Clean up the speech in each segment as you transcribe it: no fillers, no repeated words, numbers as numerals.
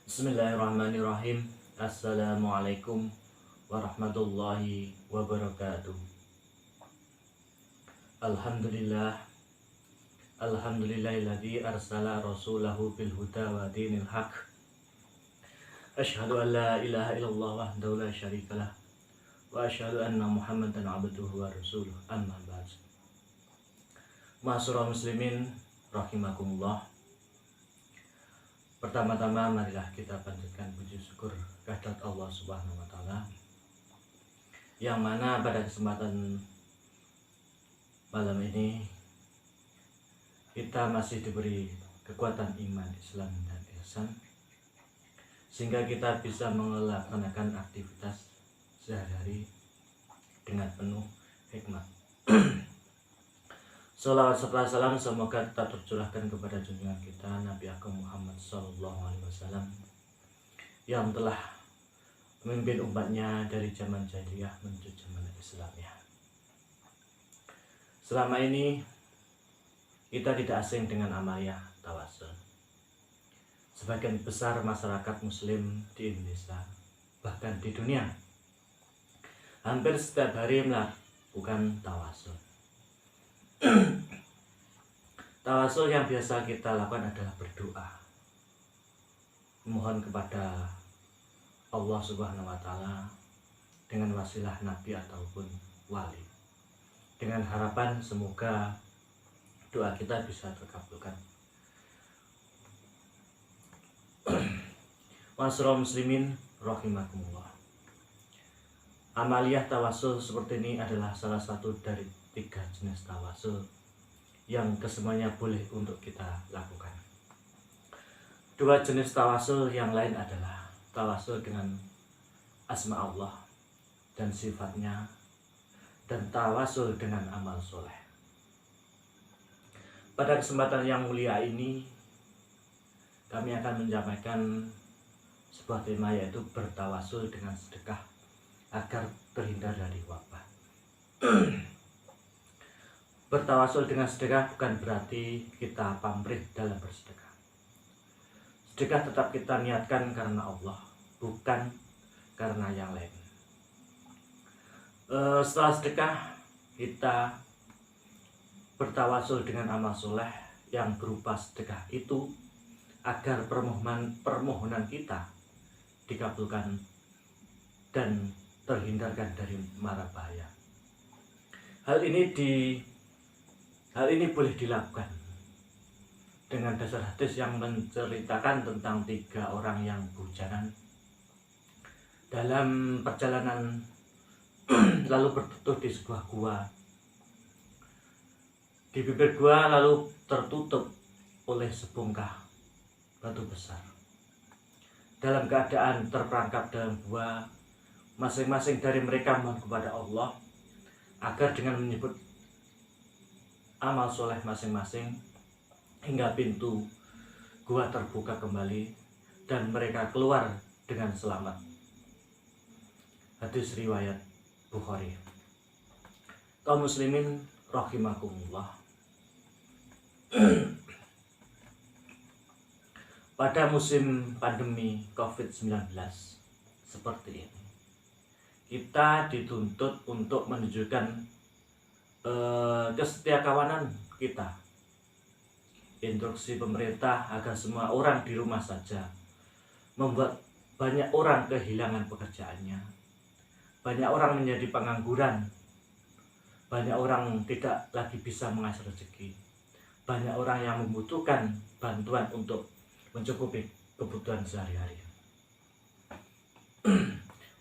Bismillahirrahmanirrahim. Assalamualaikum warahmatullahi wabarakatuh. Alhamdulillah. Alhamdulillahilladzi arsala rasulahu bil huda wa dinil haq. Asyhadu an la ilaha illallah wahdahu la syarikalah wa asyhadu anna Muhammadan abduhu wa rasuluh. Amma ba'd. Ma'asyiral muslimin rahimakumullah. Pertama-tama marilah kita panjatkan puji syukur kehadirat Allah Subhanahu wa taala, yang mana pada kesempatan malam ini kita masih diberi kekuatan iman, Islam dan ihsan, sehingga kita bisa melaksanakan aktivitas sehari-hari dengan penuh hikmat. Salawat serta salam semoga tetap tercurahkan kepada junjungan kita Nabi Agung Muhammad SAW, yang telah memimpin umatnya dari zaman jahiliyah menuju zaman Islamnya. Selama ini kita tidak asing dengan amaliyah tawasul. Sebagian besar masyarakat muslim di Indonesia, bahkan di dunia, hampir setiap hari melakukan tawasul. Tawasul yang biasa kita lakukan adalah berdoa, memohon kepada Allah Subhanahu wa taala dengan wasilah nabi ataupun wali, dengan harapan semoga doa kita bisa terkabulkan. Ma'asyiral muslimin rahimakumullah. Amaliyah tawasul seperti ini adalah salah satu dari 3 jenis tawasul yang kesemuanya boleh untuk kita lakukan. 2 jenis tawasul yang lain adalah tawasul dengan asma Allah dan sifatnya, dan tawasul dengan amal soleh. Pada kesempatan yang mulia ini kami akan menyampaikan sebuah tema, yaitu bertawasul dengan sedekah agar terhindar dari wabah. Bertawasul dengan sedekah bukan berarti kita pamrih dalam bersedekah. Sedekah tetap kita niatkan karena Allah, bukan karena yang lain. Setelah sedekah, kita bertawasul dengan amal soleh yang berupa sedekah itu agar permohonan kita dikabulkan dan terhindarkan dari mara bahaya. Hal ini boleh dilakukan dengan dasar hadis yang menceritakan tentang 3 orang yang bujanan dalam perjalanan lalu berteduh di sebuah gua. Di bibir gua lalu tertutup oleh sebongkah batu besar. Dalam keadaan terperangkap dalam gua, masing-masing dari mereka mohon kepada Allah agar dengan menyebut amal soleh masing-masing hingga pintu gua terbuka kembali dan mereka keluar dengan selamat. Hadis riwayat Bukhari. Kaum muslimin rahimakumullah. Pada musim pandemi COVID-19 seperti ini, kita dituntut untuk menunjukkan kesetiakawanan kita. Instruksi pemerintah agar semua orang di rumah saja membuat banyak orang kehilangan pekerjaannya, banyak orang menjadi pengangguran, banyak orang tidak lagi bisa mengais rezeki, banyak orang yang membutuhkan bantuan untuk mencukupi kebutuhan sehari-hari.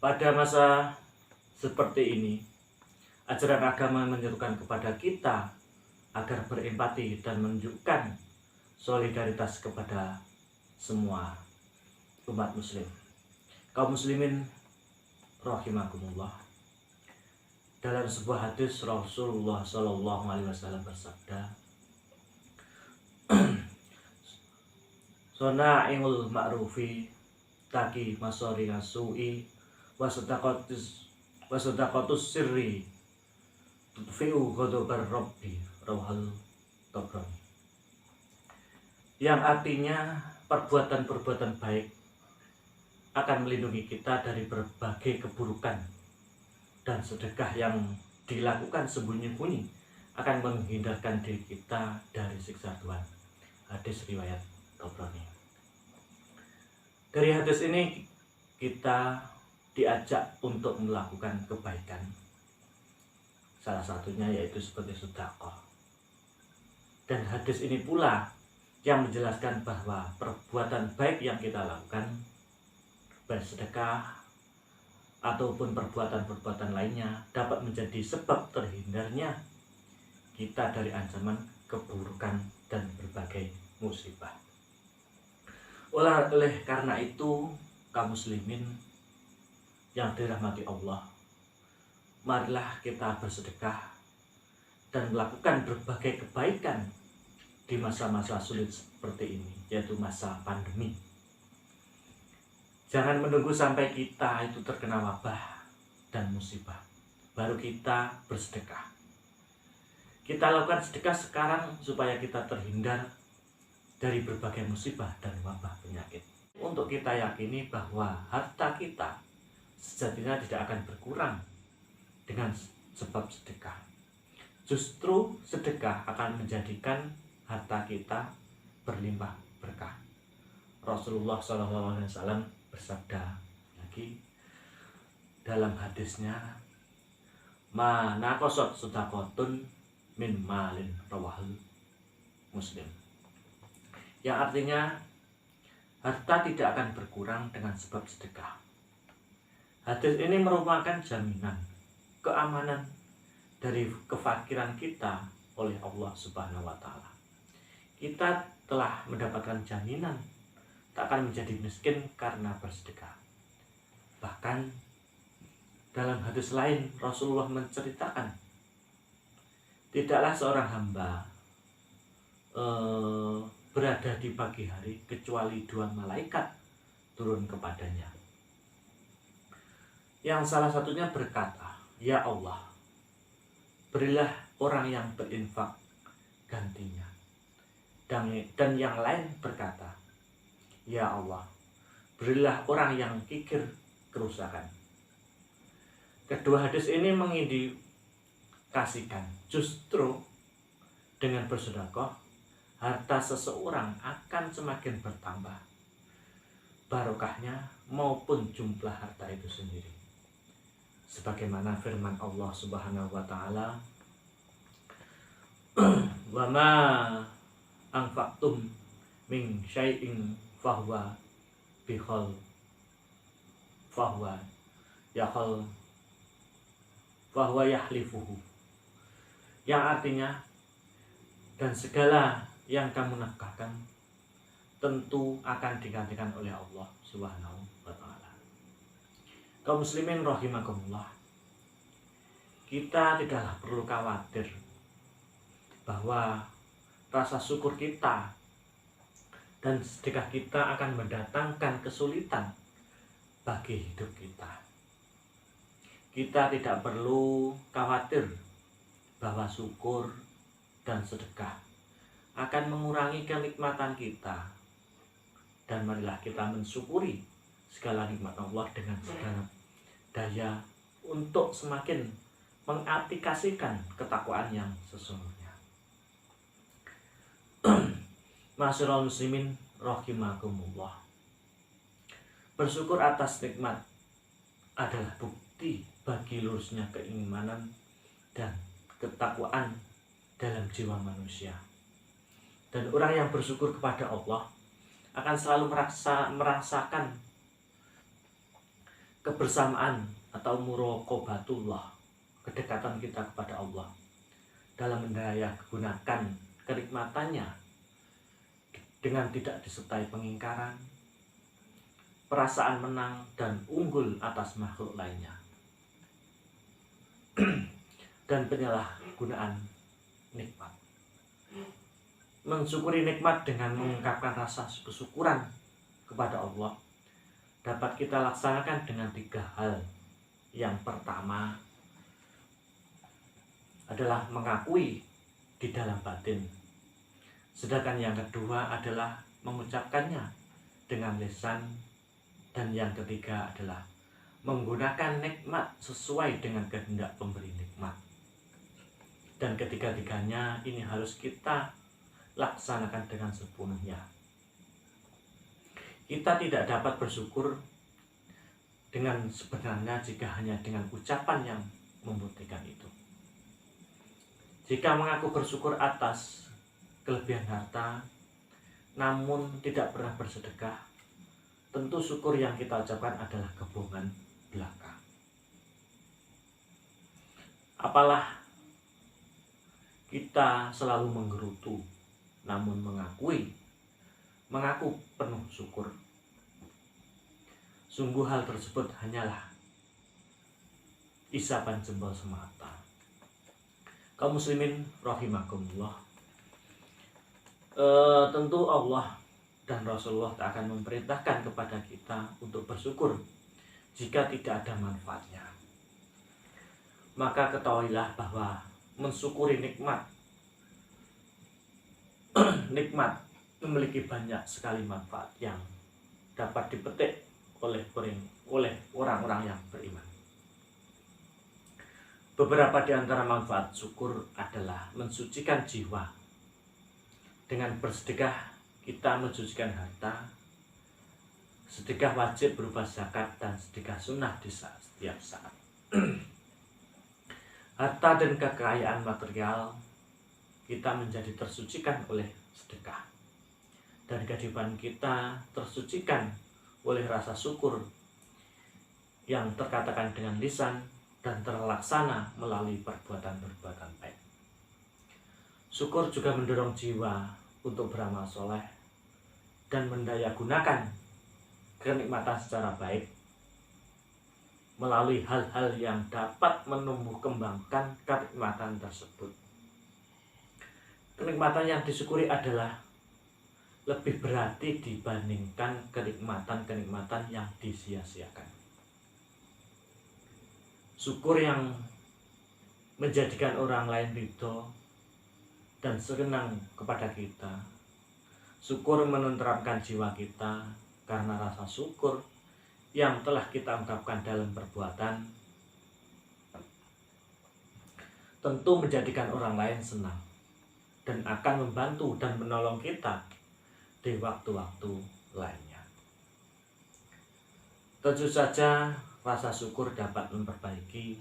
Pada masa seperti ini, ajaran agama menyerukan kepada kita agar berempati dan menunjukkan solidaritas kepada semua umat muslim. Kaum muslimin rahimakumullah. Dalam sebuah hadis Rasulullah SAW bersabda, "Sona'imul ma'rufi taki masori su'i wasadaqatus sirri tudfi'u ghadabar rabbi." Rawahul Tabrani. Yang artinya perbuatan-perbuatan baik akan melindungi kita dari berbagai keburukan, dan sedekah yang dilakukan sembunyi-bunyi akan menghindarkan diri kita dari siksa Tuhan. Hadis riwayat Tabrani. Dari hadis ini kita diajak untuk melakukan kebaikan. Salah satunya yaitu seperti sedekah. Dan hadis ini pula yang menjelaskan bahwa perbuatan baik yang kita lakukan, bersedekah ataupun perbuatan-perbuatan lainnya, dapat menjadi sebab terhindarnya kita dari ancaman keburukan dan berbagai musibah. Oleh karena itu, kaum muslimin yang dirahmati Allah, marilah kita bersedekah dan melakukan berbagai kebaikan di masa-masa sulit seperti ini, yaitu masa pandemi. Jangan menunggu sampai kita itu terkena wabah dan musibah, baru kita bersedekah. Kita lakukan sedekah sekarang supaya kita terhindar dari berbagai musibah dan wabah penyakit. Untuk kita yakini bahwa harta kita sejatinya tidak akan berkurang dengan sebab sedekah. Justru sedekah akan menjadikan harta kita berlimpah berkah. Rasulullah SAW bersabda lagi dalam hadisnya, "Ma naqasat shadaqatun min malin," rawahul Muslim. Yang artinya harta tidak akan berkurang dengan sebab sedekah. Hadis ini merupakan jaminan keamanan dari kefakiran kita oleh Allah Subhanahu wa Ta'ala. Kita telah mendapatkan jaminan tak akan menjadi miskin karena bersedekah. Bahkan dalam hadis lain Rasulullah menceritakan, tidaklah seorang hamba berada di pagi hari kecuali 2 malaikat turun kepadanya. Yang salah satunya berkata, "Ya Allah, berilah orang yang berinfak gantinya." Dan yang lain berkata, "Ya Allah, berilah orang yang kikir kerusakan." Kedua hadis ini mengindikasikan justru dengan bersedekah harta seseorang akan semakin bertambah, barokahnya maupun jumlah harta itu sendiri. Sebagaimana firman Allah Subhanahu wa Ta'ala, "Wa ma anfaqtum min syai'in fahuwa bihal fahuwa yahlifuhu." Yang artinya, dan segala yang kamu nafkahkan tentu akan digantikan oleh Allah Subhanahu wa Ta'ala. Kaum muslimin rahimakumullah, kita tidaklah perlu khawatir bahwa rasa syukur kita dan sedekah kita akan mendatangkan kesulitan bagi hidup kita. Kita tidak perlu khawatir bahwa syukur dan sedekah akan mengurangi kenikmatan kita. Dan marilah kita mensyukuri segala nikmat Allah dengan segala daya untuk semakin mengaplikasikan ketakwaan yang sesungguhnya. Ma'asyiral muslimin rahimakumullah, bersyukur atas nikmat adalah bukti bagi lurusnya keimanan dan ketakwaan dalam jiwa manusia. Dan orang yang bersyukur kepada Allah akan selalu merasakan kebersamaan atau muraqabatullah, kedekatan kita kepada Allah dalam mendaya gunakan kenikmatannya dengan tidak disertai pengingkaran, perasaan menang dan unggul atas makhluk lainnya, dan penyalahgunaan nikmat. Mensyukuri nikmat dengan mengungkapkan rasa kesyukuran kepada Allah dapat kita laksanakan dengan 3 hal. Yang pertama adalah mengakui di dalam batin, sedangkan yang kedua adalah mengucapkannya dengan lisan, Dan yang ketiga adalah menggunakan nikmat sesuai dengan kehendak pemberi nikmat. Dan ketiga-tiganya ini harus kita laksanakan dengan sepenuhnya. Kita tidak dapat bersyukur dengan sebenarnya jika hanya dengan ucapan yang membuktikan itu. Jika mengaku bersyukur atas kelebihan harta, namun tidak pernah bersedekah, tentu syukur yang kita ucapkan adalah kebohongan belaka. Apalah kita selalu menggerutu, namun mengaku penuh syukur. Sungguh hal tersebut hanyalah isapan jempol semata. Kaum muslimin rahimakumullah, tentu Allah dan Rasulullah tak akan memerintahkan kepada kita untuk bersyukur jika tidak ada manfaatnya. Maka ketahuilah bahwa mensyukuri nikmat memiliki banyak sekali manfaat yang dapat dipetik oleh orang-orang yang beriman. Beberapa di antara manfaat syukur adalah mensucikan jiwa. Dengan bersedekah kita mensucikan harta. Sedekah wajib berupa zakat dan sedekah sunnah di setiap saat. Harta dan kekayaan material kita menjadi tersucikan oleh sedekah. Dan kehidupan kita tersucikan oleh rasa syukur yang terkatakan dengan lisan dan terlaksana melalui perbuatan-perbuatan baik. Syukur juga mendorong jiwa untuk beramal soleh dan mendayagunakan kenikmatan secara baik melalui hal-hal yang dapat menumbuh kembangkan kenikmatan tersebut. Kenikmatan yang disyukuri adalah lebih berarti dibandingkan kenikmatan-kenikmatan yang disia-siakan. Syukur yang menjadikan orang lain ridho dan senang kepada kita. Syukur menenteramkan jiwa kita karena rasa syukur yang telah kita ungkapkan dalam perbuatan tentu menjadikan orang lain senang dan akan membantu dan menolong kita di waktu-waktu lainnya. Tentu saja rasa syukur dapat memperbaiki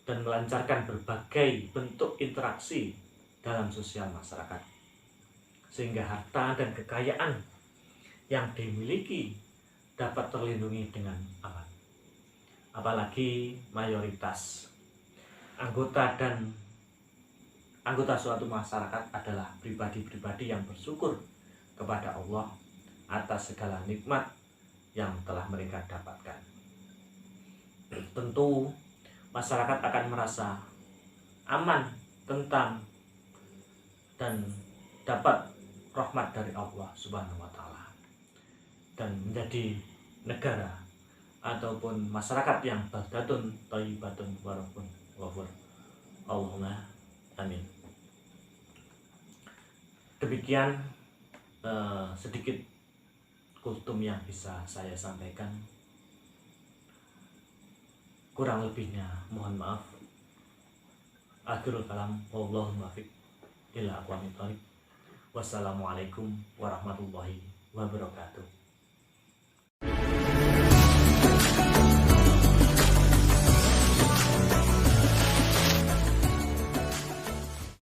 dan melancarkan berbagai bentuk interaksi dalam sosial masyarakat, sehingga harta dan kekayaan yang dimiliki dapat terlindungi dengan aman. Apalagi mayoritas anggota suatu masyarakat adalah pribadi-pribadi yang bersyukur kepada Allah atas segala nikmat yang telah mereka dapatkan. Tentu masyarakat akan merasa aman, tentram, dan dapat rahmat dari Allah Subhanahu wa Ta'ala, dan menjadi negara ataupun masyarakat yang baldatun thayyibatun warahun ghafur. Allahumma amin. Demikian sedikit kultum yang bisa saya sampaikan. Kurang lebihnya mohon maaf. Akhirul kalam, wallahu muwaffiq ila aqwamit thoriq. Wassalamualaikum warahmatullahi wabarakatuh.